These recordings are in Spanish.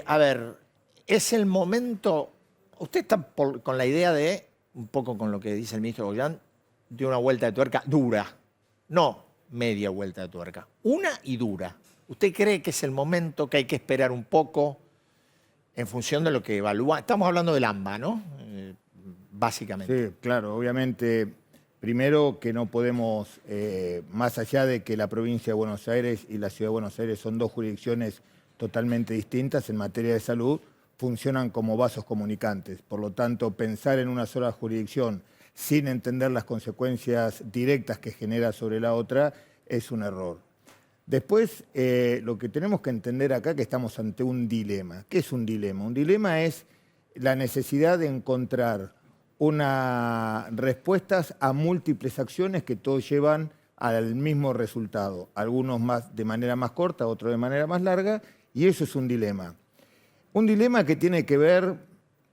A ver, es el momento. Usted está con la idea de, un poco con lo que dice el ministro Goyán, de una vuelta de tuerca dura. No media vuelta de tuerca. Una y dura. ¿Usted cree que es el momento, que hay que esperar un poco en función de lo que evalúa? Estamos hablando del AMBA, ¿no? Básicamente. Sí, claro, obviamente. Primero que no podemos, más allá de que la provincia de Buenos Aires y la ciudad de Buenos Aires son dos jurisdicciones totalmente distintas en materia de salud, funcionan como vasos comunicantes. Por lo tanto, pensar en una sola jurisdicción sin entender las consecuencias directas que genera sobre la otra es un error. Después, lo que tenemos que entender acá es que estamos ante un dilema. ¿Qué es un dilema? Un dilema es la necesidad de encontrar respuestas a múltiples acciones que todos llevan al mismo resultado. Algunos más de manera más corta, otros de manera más larga, y eso es un dilema. Un dilema que tiene que ver,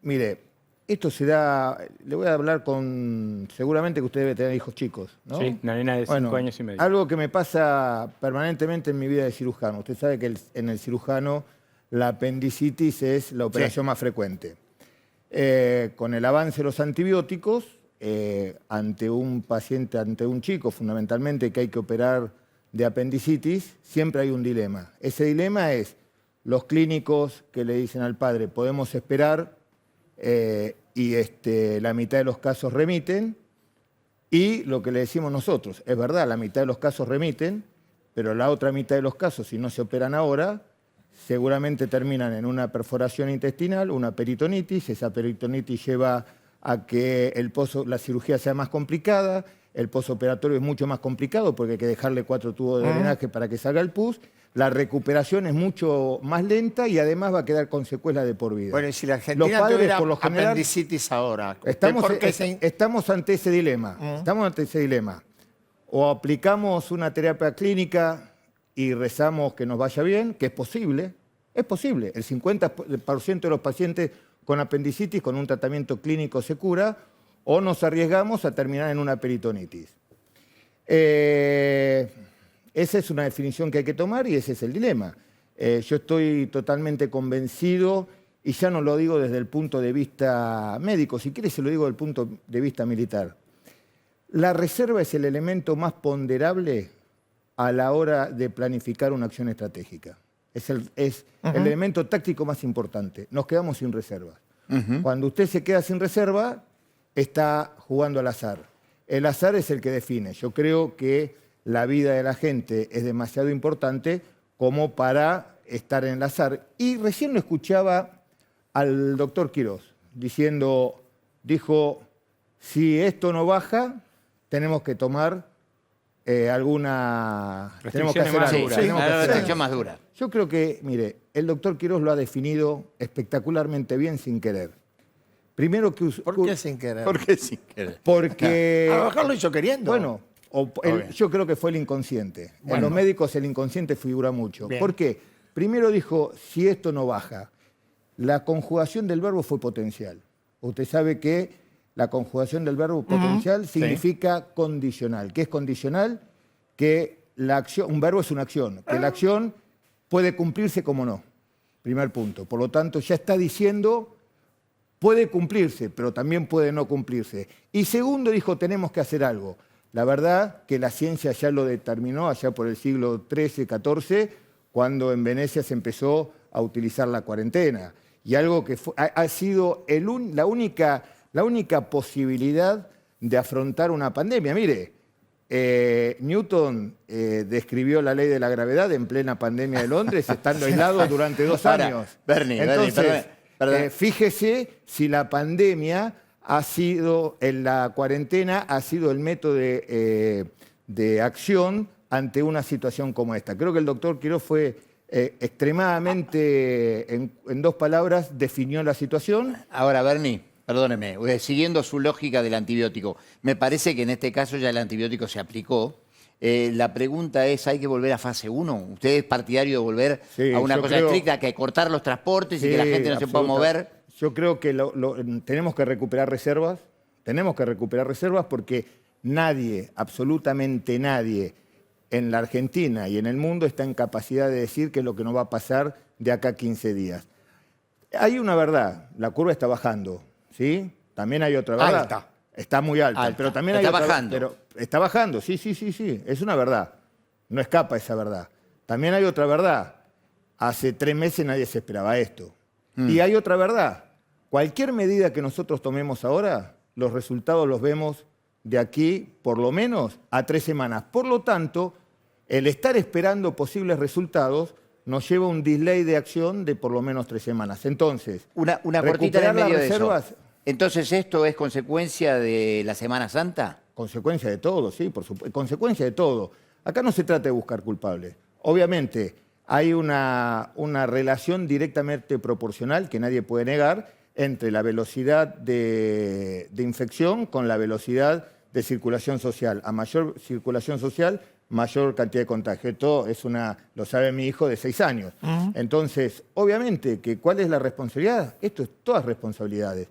mire, esto se da, le voy a hablar con, seguramente que usted debe tener hijos chicos, ¿no? Sí, una nena de 5 años y medio. Algo que me pasa permanentemente en mi vida de cirujano. Usted sabe que en el cirujano la apendicitis es la operación más frecuente. Con el avance de los antibióticos, ante un paciente, ante un chico fundamentalmente que hay que operar de apendicitis, siempre hay un dilema. Ese dilema es los clínicos que le dicen al padre, podemos esperar, y la mitad de los casos remiten, y lo que le decimos nosotros, es verdad, la mitad de los casos remiten, pero la otra mitad de los casos, si no se operan ahora, seguramente terminan en una perforación intestinal, una peritonitis. Esa peritonitis lleva a que la cirugía sea más complicada, el posoperatorio es mucho más complicado porque hay que dejarle 4 tubos de drenaje para que salga el pus, la recuperación es mucho más lenta y además va a quedar con secuelas de por vida. Bueno, y si la Argentina tuviera apendicitis ahora, estamos ante ese dilema. Estamos ante ese dilema. O aplicamos una terapia clínica y rezamos que nos vaya bien, que es posible. El 50% de los pacientes con apendicitis con un tratamiento clínico se cura, o nos arriesgamos a terminar en una peritonitis. Esa es una definición que hay que tomar y ese es el dilema. Yo estoy totalmente convencido, y ya no lo digo desde el punto de vista médico, si quiere se lo digo desde el punto de vista militar. La reserva es el elemento más ponderable a la hora de planificar una acción estratégica. Es el elemento táctico más importante. Nos quedamos sin reservas. Cuando usted se queda sin reserva, está jugando al azar. El azar es el que define. Yo creo que la vida de la gente es demasiado importante como para estar en el azar. Y recién lo escuchaba al doctor Quirós dijo, si esto no baja, tenemos que tomar alguna restricción más dura. Yo creo que, mire, el doctor Quirós lo ha definido espectacularmente bien sin querer. Primero que... ¿Por qué sin querer? ¿Por qué sin querer? Porque... A lo mejor lo hizo queriendo. Bueno, yo creo que fue el inconsciente. Bueno. En los médicos el inconsciente figura mucho. Bien. ¿Por qué? Primero dijo, si esto no baja. La conjugación del verbo fue potencial. Usted sabe que la conjugación del verbo potencial significa condicional. ¿Qué es condicional? Que la acción, un verbo es una acción, que la acción puede cumplirse como no. Primer punto. Por lo tanto, ya está diciendo, puede cumplirse, pero también puede no cumplirse. Y segundo, dijo, tenemos que hacer algo. La verdad que la ciencia ya lo determinó allá por el siglo XIII, XIV, cuando en Venecia se empezó a utilizar la cuarentena. Y algo que ha sido la única posibilidad de afrontar una pandemia. Mire, Newton describió la ley de la gravedad en plena pandemia de Londres, estando aislado durante 2 años. Entonces, fíjese si la pandemia la cuarentena ha sido el método de acción ante una situación como esta. Creo que el doctor Quirós fue extremadamente, en 2 palabras, definió la situación. Ahora, Bernie, perdóneme, siguiendo su lógica del antibiótico, me parece que en este caso ya el antibiótico se aplicó. La pregunta es, ¿hay que volver a fase 1? ¿Usted es partidario de volver a una cosa estricta, que cortar los transportes y que la gente no se pueda mover? Yo creo que tenemos que recuperar reservas. Tenemos que recuperar reservas porque nadie, absolutamente nadie, en la Argentina y en el mundo está en capacidad de decir qué es lo que nos va a pasar de acá a 15 días. Hay una verdad, la curva está bajando, ¿sí? También hay otra verdad. Alta. Está muy alta, pero también hay Está otra bajando. Pero está bajando, sí, es una verdad. No escapa esa verdad. También hay otra verdad. Hace 3 meses nadie se esperaba esto. Y hay otra verdad. Cualquier medida que nosotros tomemos ahora, los resultados los vemos de aquí, por lo menos, a 3 semanas. Por lo tanto, el estar esperando posibles resultados nos lleva a un delay de acción de por lo menos 3 semanas. Entonces, Una cortita en recuperar el medio las de eso. reservas, Entonces, ¿esto es consecuencia de la Semana Santa? consecuencia de todo, sí, por supuesto. Consecuencia de todo. Acá no se trata de buscar culpables. Obviamente, hay una relación directamente proporcional que nadie puede negar entre la velocidad de infección con la velocidad de circulación social. A mayor circulación social, mayor cantidad de contagio. Esto es lo sabe mi hijo de 6 años. Entonces, obviamente, ¿cuál es la responsabilidad? Esto es todas responsabilidades.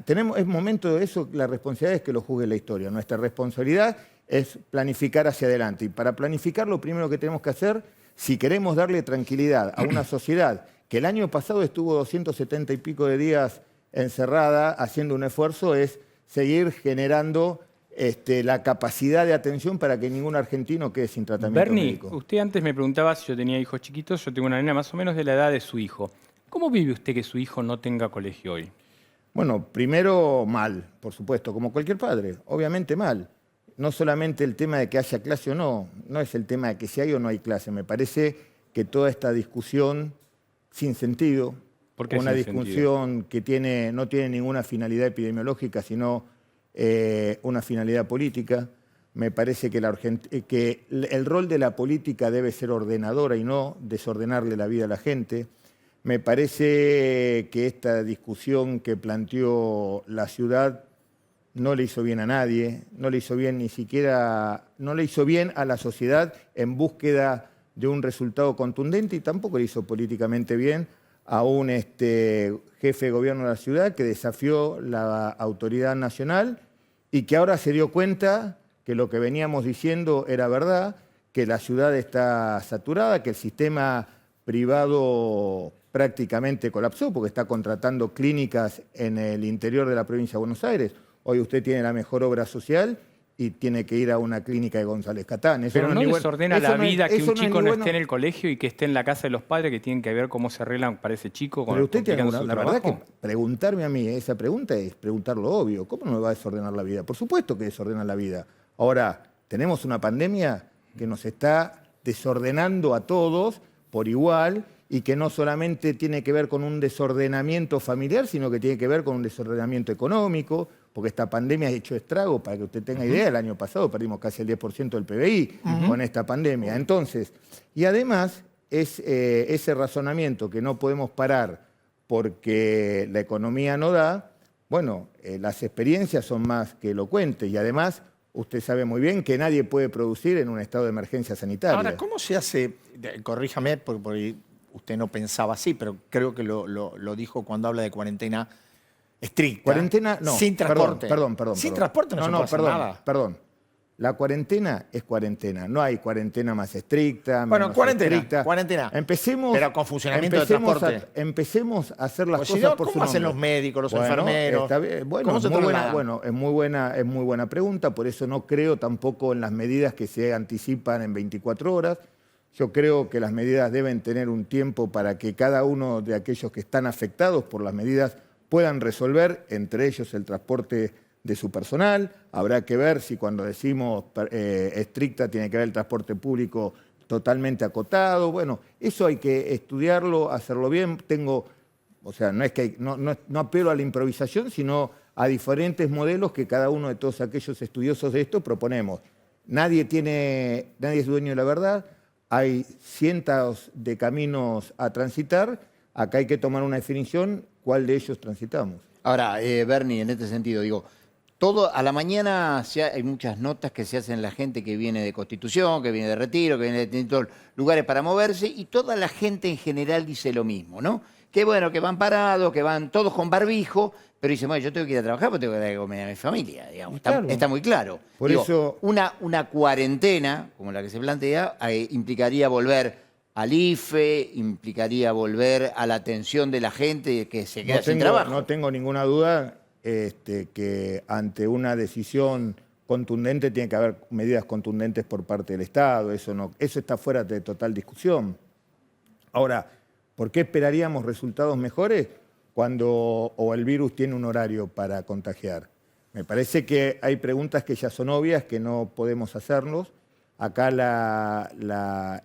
Es momento de eso, la responsabilidad es que lo juzgue la historia. Nuestra responsabilidad es planificar hacia adelante. Y para planificar lo primero que tenemos que hacer, si queremos darle tranquilidad a una sociedad que el año pasado estuvo 270 y pico de días encerrada haciendo un esfuerzo, es seguir generando la capacidad de atención para que ningún argentino quede sin tratamiento Bernie, médico. usted antes me preguntaba si yo tenía hijos chiquitos. Yo tengo una nena más o menos de la edad de su hijo. ¿Cómo vive usted que su hijo no tenga colegio hoy? Bueno, primero mal, por supuesto, como cualquier padre, obviamente mal. No solamente el tema de que haya clase o no, no es el tema de que si hay o no hay clase. Me parece que toda esta discusión sin sentido, ¿Por qué una sin discusión que no tiene ninguna finalidad epidemiológica, sino una finalidad política. Me parece que el rol de la política debe ser ordenadora y no desordenarle la vida a la gente. Me parece que esta discusión que planteó la ciudad no le hizo bien a nadie, no le hizo bien no le hizo bien a la sociedad en búsqueda de un resultado contundente y tampoco le hizo políticamente bien a un jefe de gobierno de la ciudad que desafió la autoridad nacional y que ahora se dio cuenta que lo que veníamos diciendo era verdad, que la ciudad está saturada, que el sistema privado prácticamente colapsó porque está contratando clínicas en el interior de la provincia de Buenos Aires. Hoy usted tiene la mejor obra social y tiene que ir a una clínica de González Catán. Eso Pero no desordena la vida que un chico no bueno. esté en el colegio y que esté en la casa de los padres, que tienen que ver cómo se arreglan para ese chico. Pero usted tiene complicando su la verdad trabajo. que preguntarme a mí esa pregunta es preguntar lo obvio. ¿Cómo no me va a desordenar la vida? Por supuesto que desordena la vida. Ahora, tenemos una pandemia que nos está desordenando a todos por igual y que no solamente tiene que ver con un desordenamiento familiar, sino que tiene que ver con un desordenamiento económico, porque esta pandemia ha hecho estrago, para que usted tenga idea, el año pasado perdimos casi el 10% del PBI con esta pandemia. Entonces, y además es ese razonamiento que no podemos parar porque la economía no da, bueno, las experiencias son más que elocuentes y además usted sabe muy bien que nadie puede producir en un estado de emergencia sanitaria. Ahora, ¿cómo se hace? Corríjame, porque usted no pensaba así, pero creo que lo dijo cuando habla de cuarentena estricta. Cuarentena, no. Sin transporte. Perdón. Sin transporte no se puede hacer nada. Perdón. La cuarentena es cuarentena. No hay cuarentena más estricta, Bueno, menos cuarentena, estricta. cuarentena. Empecemos, Pero con funcionamiento de transporte. Empecemos a hacer las Pues si cosas no, por su ¿cómo hacen nombre. los médicos, los Bueno, enfermeros? está bien. Bueno, ¿Cómo se trasladan? es muy buena pregunta. Por eso no creo tampoco en las medidas que se anticipan en 24 horas. Yo creo que las medidas deben tener un tiempo para que cada uno de aquellos que están afectados por las medidas puedan resolver, entre ellos el transporte de su personal. Habrá que ver si cuando decimos estricta tiene que ver el transporte público totalmente acotado. Bueno, eso hay que estudiarlo, hacerlo bien. No apelo a la improvisación, sino a diferentes modelos que cada uno de todos aquellos estudiosos de esto proponemos. Nadie es dueño de la verdad. Hay cientos de caminos a transitar. Acá hay que tomar una definición, ¿cuál de ellos transitamos? Ahora, Bernie, en este sentido, digo, a la mañana hay muchas notas que se hacen en la gente que viene de Constitución, que viene de Retiro, que viene de distintos lugares para moverse, y toda la gente en general dice lo mismo, ¿no? Que bueno, que van parados, que van todos con barbijo, pero dicen, bueno, yo tengo que ir a trabajar porque tengo que dar de comer a mi familia, digamos. Claro. Está muy claro. Por eso- Una cuarentena, como la que se plantea, implicaría volver al IFE, implicaría volver a la atención de la gente que se queda sin trabajo. No tengo ninguna duda que ante una decisión contundente tiene que haber medidas contundentes por parte del Estado. Eso está fuera de total discusión. Ahora, ¿por qué esperaríamos resultados mejores cuando el virus tiene un horario para contagiar? Me parece que hay preguntas que ya son obvias, que no podemos hacernos. Acá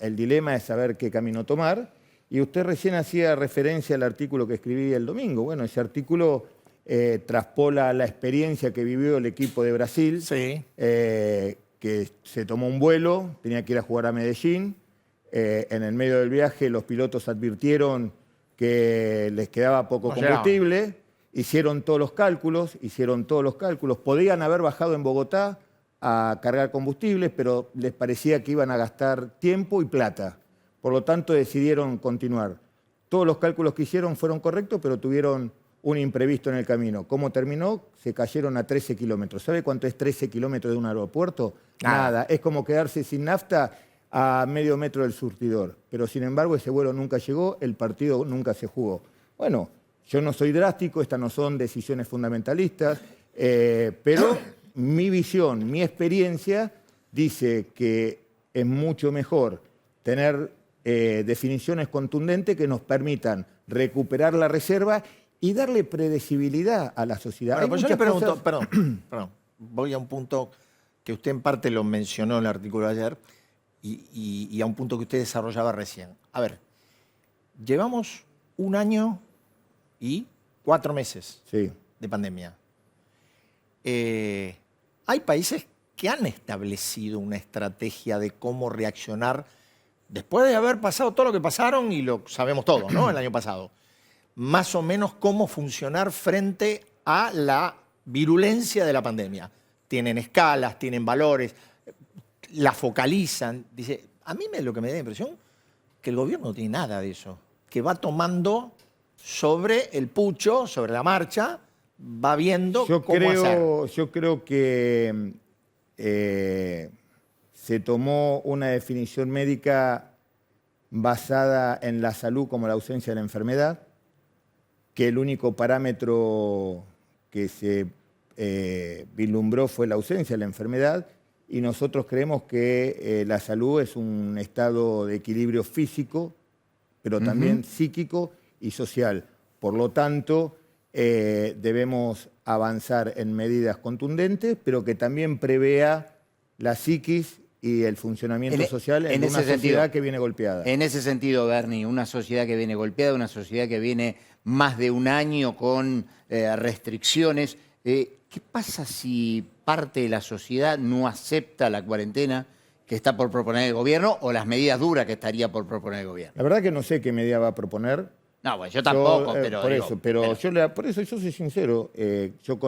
el dilema es saber qué camino tomar. Y usted recién hacía referencia al artículo que escribí el domingo. Bueno, ese artículo traspola la experiencia que vivió el equipo de Brasil, Sí. Que se tomó un vuelo, tenía que ir a jugar a Medellín. En el medio del viaje los pilotos advirtieron que les quedaba poco No combustible, hicieron todos los cálculos, podían haber bajado en Bogotá a cargar combustibles, pero les parecía que iban a gastar tiempo y plata. Por lo tanto, decidieron continuar. Todos los cálculos que hicieron fueron correctos, pero tuvieron un imprevisto en el camino. ¿Cómo terminó? Se cayeron a 13 kilómetros. ¿Sabe cuánto es 13 kilómetros de un aeropuerto? Nada. Es como quedarse sin nafta a medio metro del surtidor. Pero sin embargo ese vuelo nunca llegó, el partido nunca se jugó. Bueno, yo no soy drástico, estas no son decisiones fundamentalistas, pero mi visión, mi experiencia dice que es mucho mejor tener definiciones contundentes que nos permitan recuperar la reserva y darle predecibilidad a la sociedad. Bueno, Hay pues yo le muchas pregunto, cosas- perdón, voy a un punto que usted en parte lo mencionó en el artículo de ayer y a un punto que usted desarrollaba recién. A ver, llevamos 1 año y 4 meses Sí. de pandemia. Hay países que han establecido una estrategia de cómo reaccionar después de haber pasado todo lo que pasaron y lo sabemos todos, ¿no? El año pasado. Más o menos cómo funcionar frente a la virulencia de la pandemia. Tienen escalas, tienen valores, la focalizan. Dice, a mí lo que me da la impresión que el gobierno no tiene nada de eso, que va tomando sobre el pucho, sobre la marcha, va viendo cómo hacer. Yo creo que se tomó una definición médica basada en la salud como la ausencia de la enfermedad, que el único parámetro que se vislumbró fue la ausencia de la enfermedad, y nosotros creemos que la salud es un estado de equilibrio físico, pero también psíquico y social. Por lo tanto, debemos avanzar en medidas contundentes, pero que también prevea la psiquis y el funcionamiento social en una sociedad que viene golpeada. En ese sentido, Bernie, una sociedad que viene golpeada, una sociedad que viene más de 1 año con restricciones. ¿Qué pasa si parte de la sociedad no acepta la cuarentena que está por proponer el gobierno o las medidas duras que estaría por proponer el gobierno? La verdad que no sé qué medida va a proponer. No, bueno, yo tampoco, pero... Por digo, eso, por eso yo soy sincero. Yo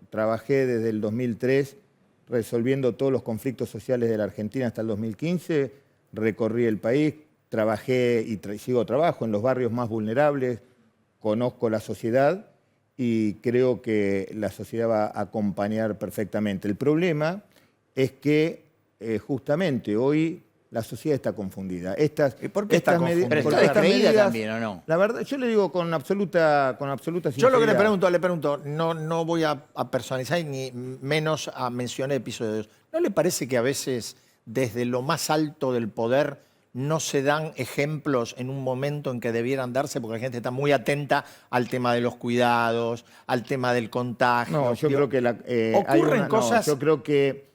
trabajé desde el 2003 resolviendo todos los conflictos sociales de la Argentina hasta el 2015. Recorrí el país, trabajé y trabajo en los barrios más vulnerables, conozco la sociedad y creo que la sociedad va a acompañar perfectamente. El problema es que justamente hoy la sociedad está confundida. ¿Y por qué está confundida? Pero está descreída también, ¿o no? La verdad, yo le digo con absoluta sinceridad. Yo lo que le pregunto, no voy a personalizar ni menos a mencionar episodios. ¿No le parece que a veces desde lo más alto del poder no se dan ejemplos en un momento en que debieran darse porque la gente está muy atenta al tema de los cuidados, al tema del contagio? No, yo creo que ocurren cosas... yo creo que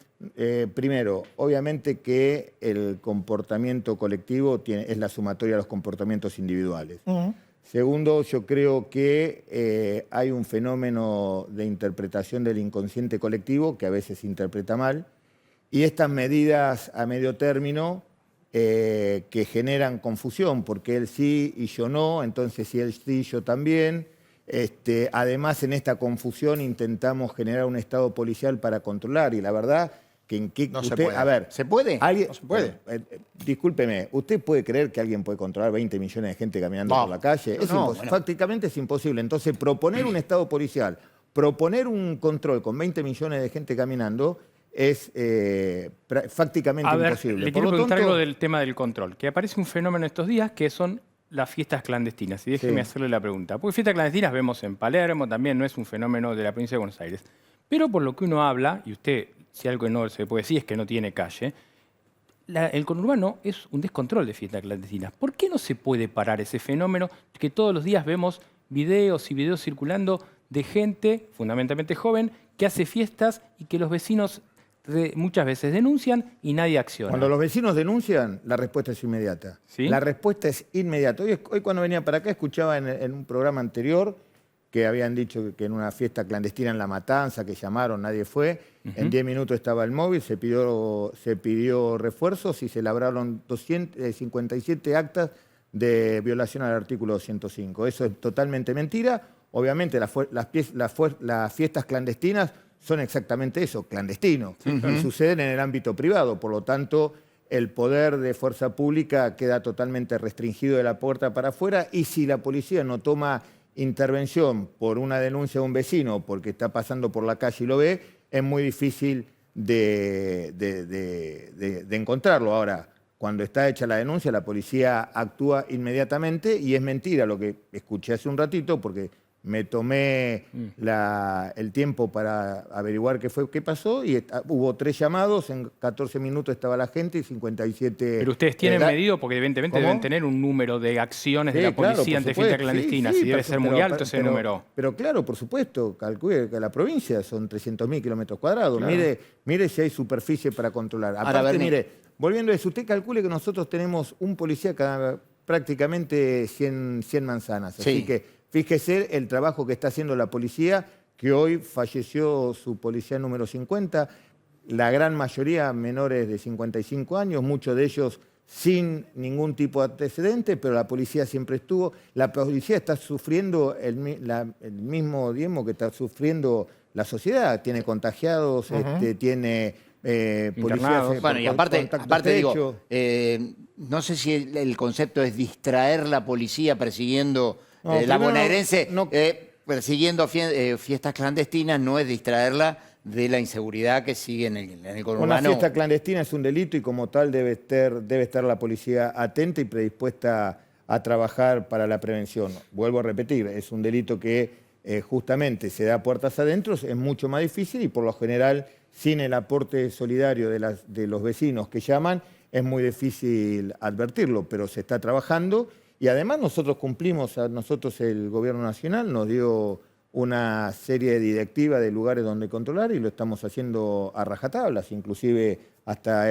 primero, obviamente que el comportamiento colectivo es la sumatoria de los comportamientos individuales. Segundo, yo creo que hay un fenómeno de interpretación del inconsciente colectivo que a veces se interpreta mal, y estas medidas a medio término que generan confusión, porque él sí y yo no, entonces si él sí, yo también. Además, en esta confusión intentamos generar un estado policial para controlar, y la verdad que No se puede. A ver, ¿Se puede? No se puede. Discúlpeme, ¿usted puede creer que alguien puede controlar 20 millones de gente caminando por la calle? Prácticamente es imposible. Entonces, proponer un estado policial, proponer un control con 20 millones de gente caminando, es prácticamente A ver, imposible. le Por quiero lo preguntar tanto, algo del tema del control, que aparece un fenómeno estos días que son las fiestas clandestinas. Y déjeme Sí. hacerle la pregunta. Porque fiestas clandestinas vemos en Palermo, también no es un fenómeno de la provincia de Buenos Aires. Pero por lo que uno habla, y usted, si algo no se puede decir es que no tiene calle, el conurbano es un descontrol de fiestas clandestinas. ¿Por qué no se puede parar ese fenómeno que todos los días vemos videos y videos circulando de gente, fundamentalmente joven, que hace fiestas y que los vecinos muchas veces denuncian y nadie acciona? cuando los vecinos denuncian, la respuesta es inmediata. ¿Sí? La respuesta es inmediata. Hoy cuando venía para acá escuchaba en un programa anterior que habían dicho que en una fiesta clandestina en La Matanza, que llamaron, nadie fue. En 10 minutos estaba el móvil, se pidió refuerzos y se labraron 257 actas de violación al artículo 205. Eso es totalmente mentira. Obviamente las fiestas clandestinas son exactamente eso, clandestinos, y suceden en el ámbito privado. Por lo tanto, el poder de fuerza pública queda totalmente restringido de la puerta para afuera, y si la policía no toma intervención por una denuncia de un vecino porque está pasando por la calle y lo ve, es muy difícil de encontrarlo. Ahora, cuando está hecha la denuncia, la policía actúa inmediatamente, y es mentira lo que escuché hace un ratito, porque me tomé el tiempo para averiguar qué pasó, y hubo 3 llamados, en 14 minutos estaba la gente y 57... Pero ustedes tienen medido, porque evidentemente ¿Cómo? deben tener un número de acciones de la claro, policía por ante supuesto. fiestas clandestinas, Sí, y debe ser muy alto ese número. Pero claro, por supuesto, calcule que la provincia son 300.000 kilómetros cuadrados. Claro. Mire si hay superficie para controlar. Ahora, Aparte, Bernie, mire, volviendo a eso, usted calcule que nosotros tenemos un policía cada prácticamente 100 manzanas. Sí. Así que fíjese el trabajo que está haciendo la policía, que hoy falleció su policía número 50, la gran mayoría menores de 55 años, muchos de ellos sin ningún tipo de antecedente, pero la policía siempre estuvo. La policía está sufriendo el mismo diezmo que está sufriendo la sociedad. Tiene contagiados, tiene policías Bueno, y con aparte contacto digo, estrecho. no sé si el concepto es distraer la policía persiguiendo No, la primero bonaerense, no- persiguiendo fiestas clandestinas, no es distraerla de la inseguridad que sigue en el conurbano. Una fiesta clandestina es un delito, y como tal debe estar la policía atenta y predispuesta a trabajar para la prevención. Vuelvo a repetir, es un delito que justamente se da puertas adentro, es mucho más difícil, y por lo general, sin el aporte solidario de los vecinos que llaman, es muy difícil advertirlo, pero se está trabajando. Y además nosotros cumplimos, nosotros el Gobierno Nacional nos dio una serie de directivas de lugares donde controlar, y lo estamos haciendo a rajatablas. Inclusive hasta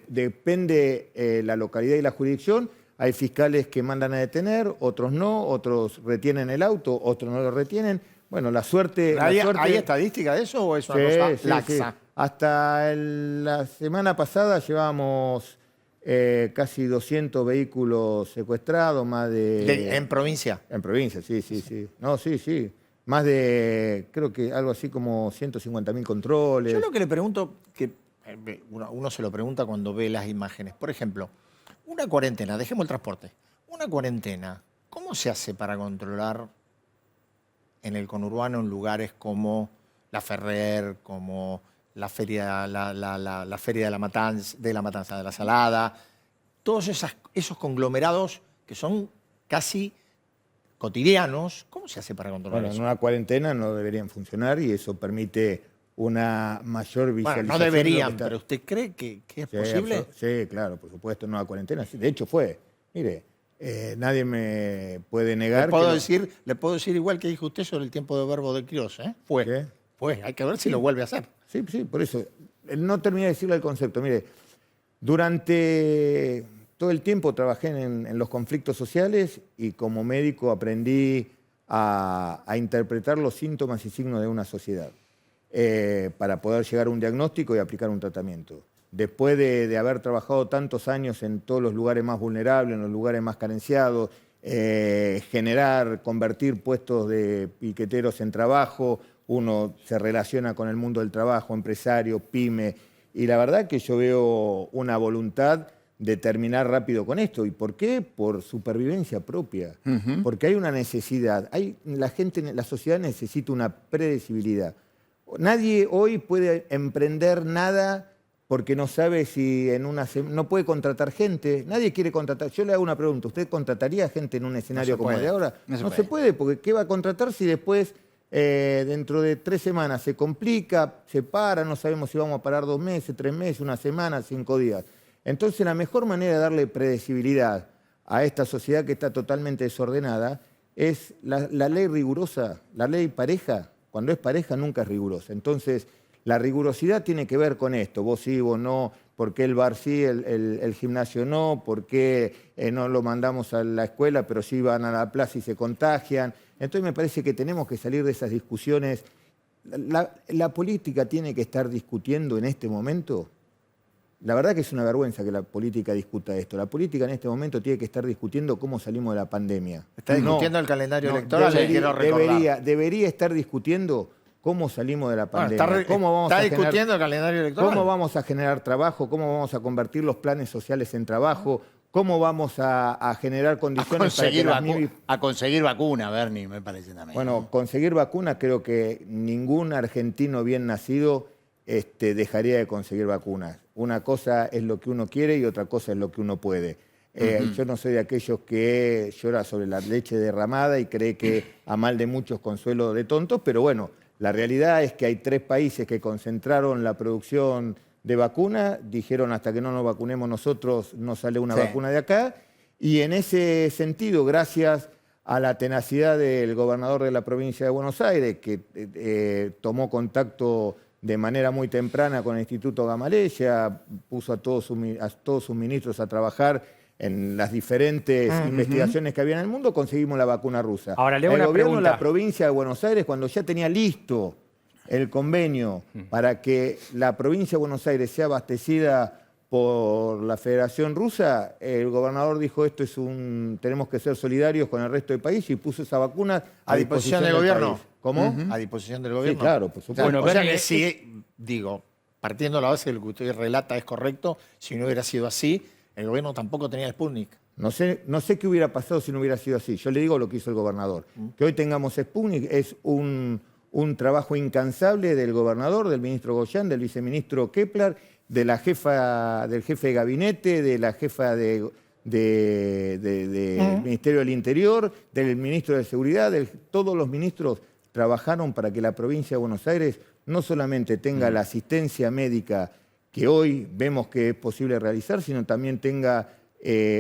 depende la localidad y la jurisdicción, hay fiscales que mandan a detener, otros no, otros retienen el auto, otros no lo retienen. Bueno, la suerte... ¿Hay estadística de eso o es una cosa Sí, laxa? sí. Hasta la semana pasada llevábamos casi 200 vehículos secuestrados, más de... ¿En provincia? En provincia, sí. No, sí. Más de, creo que algo así como 150.000 controles. Yo lo que le pregunto, que uno se lo pregunta cuando ve las imágenes. Por ejemplo, una cuarentena, dejemos el transporte. Una cuarentena, ¿cómo se hace para controlar en el conurbano en lugares como La Ferrer, como la feria, la feria de la Matanza, de la Salada, todos esos conglomerados que son casi cotidianos? ¿Cómo se hace para controlar Bueno, en eso? una cuarentena no deberían funcionar, y eso permite una mayor visualización. Bueno, no de lo que deberían, está. pero ¿usted cree que es Sí, posible? Sí, claro, por supuesto, en una cuarentena. Sí, de hecho fue. Mire, nadie me puede negar Le puedo decir igual que dijo usted sobre el tiempo de verbo de Quirós, ¿eh? Fue. ¿Qué? Fue. Hay que ver si lo vuelve a hacer. Sí, por eso. No terminé de decirle el concepto. Mire, durante todo el tiempo trabajé en los conflictos sociales, y como médico aprendí a interpretar los síntomas y signos de una sociedad para poder llegar a un diagnóstico y aplicar un tratamiento. Después de haber trabajado tantos años en todos los lugares más vulnerables, en los lugares más carenciados, convertir puestos de piqueteros en trabajo, uno se relaciona con el mundo del trabajo, empresario, pyme, y la verdad que yo veo una voluntad de terminar rápido con esto. ¿Y por qué? Por supervivencia propia. Porque hay una necesidad. La sociedad necesita una predecibilidad. Nadie hoy puede emprender nada porque no sabe si en una semana... No puede contratar gente. Nadie quiere contratar. Yo le hago una pregunta. ¿Usted contrataría gente en un escenario como el de ahora? No se puede, porque ¿qué va a contratar si después, dentro de 3 semanas, se complica, se para, no sabemos si vamos a parar 2 meses, 3 meses, 1 semana, 5 días? Entonces, la mejor manera de darle predecibilidad a esta sociedad que está totalmente desordenada es la ley rigurosa, la ley pareja. Cuando es pareja nunca es rigurosa. Entonces, la rigurosidad tiene que ver con esto. Vos sí, vos no, por qué el bar sí, el gimnasio no, por qué no lo mandamos a la escuela, pero sí van a la plaza y se contagian. Entonces me parece que tenemos que salir de esas discusiones. La política tiene que estar discutiendo en este momento. La verdad que es una vergüenza que la política discuta esto. La política en este momento tiene que estar discutiendo cómo salimos de la pandemia. Está discutiendo el calendario electoral, debería estar discutiendo cómo salimos de la pandemia. Está discutiendo el calendario electoral. ¿Cómo vamos a generar trabajo? ¿Cómo vamos a convertir los planes sociales en trabajo? ¿Cómo vamos a generar condiciones a conseguir vacuna, Bernie, me parece también? Bueno, conseguir vacuna, creo que ningún argentino bien nacido dejaría de conseguir vacunas. Una cosa es lo que uno quiere y otra cosa es lo que uno puede. Yo no soy de aquellos que llora sobre la leche derramada y cree que a mal de muchos consuelo de tontos, pero bueno, la realidad es que hay 3 países que concentraron la producción de vacunas, dijeron hasta que no nos vacunemos nosotros no sale una vacuna de acá, y en ese sentido, a la tenacidad del gobernador de la provincia de Buenos Aires, que tomó contacto de manera muy temprana con el Instituto Gamaleya, puso a todos sus ministros a trabajar en las diferentes investigaciones que había en el mundo, conseguimos la vacuna rusa. Ahora, le hago una el gobierno pregunta. de la provincia de Buenos Aires, cuando ya tenía listo el convenio para que la provincia de Buenos Aires sea abastecida por la Federación Rusa, el gobernador dijo, tenemos que ser solidarios con el resto del país y puso esa vacuna a disposición del gobierno. País. ¿Cómo? A disposición del gobierno. Sí, claro, por supuesto. Bueno, o sea que sí, digo, partiendo de la base de lo que usted relata es correcto, si no hubiera sido así, el gobierno tampoco tenía el Sputnik. No sé qué hubiera pasado si no hubiera sido así. Yo le digo lo que hizo el gobernador. Que hoy tengamos Sputnik es un trabajo incansable del gobernador, del ministro Goyán, del viceministro Kepler, del jefe de gabinete, de la jefa del Ministerio del Interior, del ministro de Seguridad, todos los ministros trabajaron para que la provincia de Buenos Aires no solamente tenga la asistencia médica que hoy vemos que es posible realizar, sino también tenga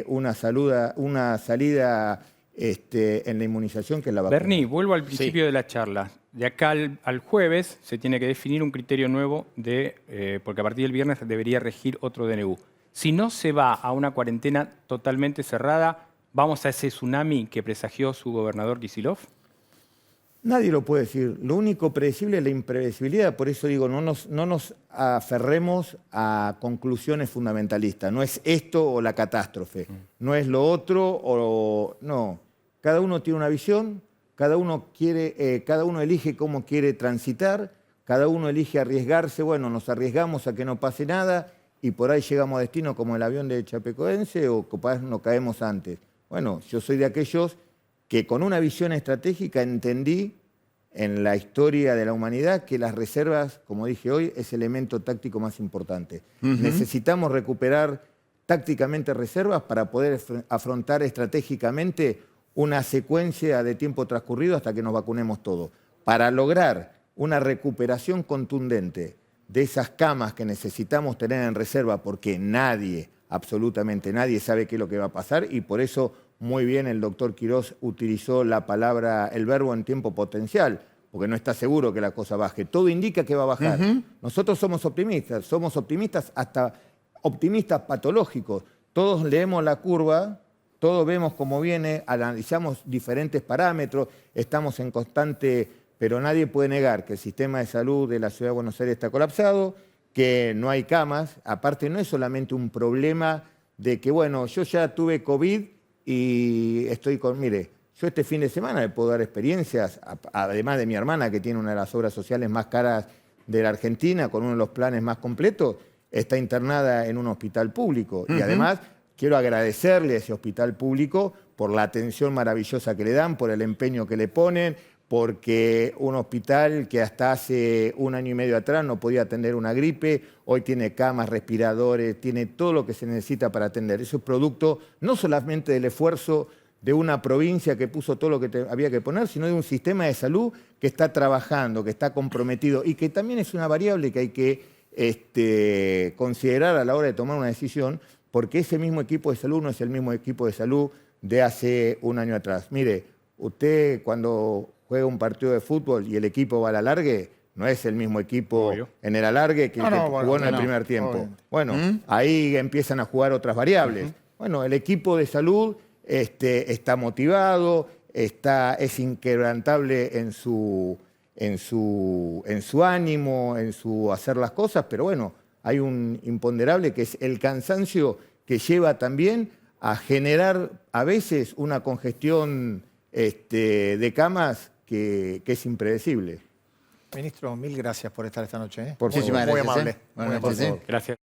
una salida en la inmunización, que es la vacuna. Bernie, vuelvo al principio de la charla. De acá al jueves se tiene que definir un criterio nuevo, porque a partir del viernes debería regir otro DNU. Si no se va a una cuarentena totalmente cerrada, ¿vamos a ese tsunami que presagió su gobernador Kicillof? Nadie lo puede decir. Lo único predecible es la imprevisibilidad. Por eso digo, no nos aferremos a conclusiones fundamentalistas. No es esto o la catástrofe. No es lo otro no. Cada uno tiene una visión, cada uno elige cómo quiere transitar, cada uno elige arriesgarse. Bueno, nos arriesgamos a que no pase nada y por ahí llegamos a destino como el avión de Chapecoense o capaz nos caemos antes. Bueno, yo soy de aquellos que con una visión estratégica entendí en la historia de la humanidad que las reservas, como dije hoy, es el elemento táctico más importante. Necesitamos recuperar tácticamente reservas para poder afrontar estratégicamente una secuencia de tiempo transcurrido hasta que nos vacunemos todos. Para lograr una recuperación contundente de esas camas que necesitamos tener en reserva, porque nadie, absolutamente nadie, sabe qué es lo que va a pasar, y por eso muy bien el doctor Quirós utilizó el verbo en tiempo potencial, porque no está seguro que la cosa baje. Todo indica que va a bajar. Nosotros somos optimistas hasta optimistas patológicos. Todos leemos la curva, todos vemos cómo viene, analizamos diferentes parámetros, estamos en constante, pero nadie puede negar que el sistema de salud de la Ciudad de Buenos Aires está colapsado, que no hay camas. Aparte, no es solamente un problema de que, bueno, yo ya tuve COVID y mire, yo este fin de semana le puedo dar experiencias, además de mi hermana, que tiene una de las obras sociales más caras de la Argentina, con uno de los planes más completos, está internada en un hospital público. Y además quiero agradecerle a ese hospital público por la atención maravillosa que le dan, por el empeño que le ponen, porque un hospital que hasta hace 1 año y medio atrás no podía atender una gripe, hoy tiene camas, respiradores, tiene todo lo que se necesita para atender. Eso es producto no solamente del esfuerzo de una provincia que puso todo lo que había que poner, sino de un sistema de salud que está trabajando, que está comprometido y que también es una variable que hay que considerar a la hora de tomar una decisión, porque ese mismo equipo de salud no es el mismo equipo de salud de hace 1 año atrás. Mire, usted cuando juega un partido de fútbol y el equipo va al alargue, no es el mismo equipo Obvio. en el alargue que el que jugó en el primer tiempo. Obvio. Bueno, ahí empiezan a jugar otras variables. Bueno, el equipo de salud está motivado, es inquebrantable en su ánimo, en su hacer las cosas, pero bueno, hay un imponderable que es el cansancio que lleva también a generar a veces una congestión de camas que es impredecible. Ministro, mil gracias por estar esta noche. Por favor. Muchísimas Muy gracias. amable. Buenas Muy noches. amable. Gracias.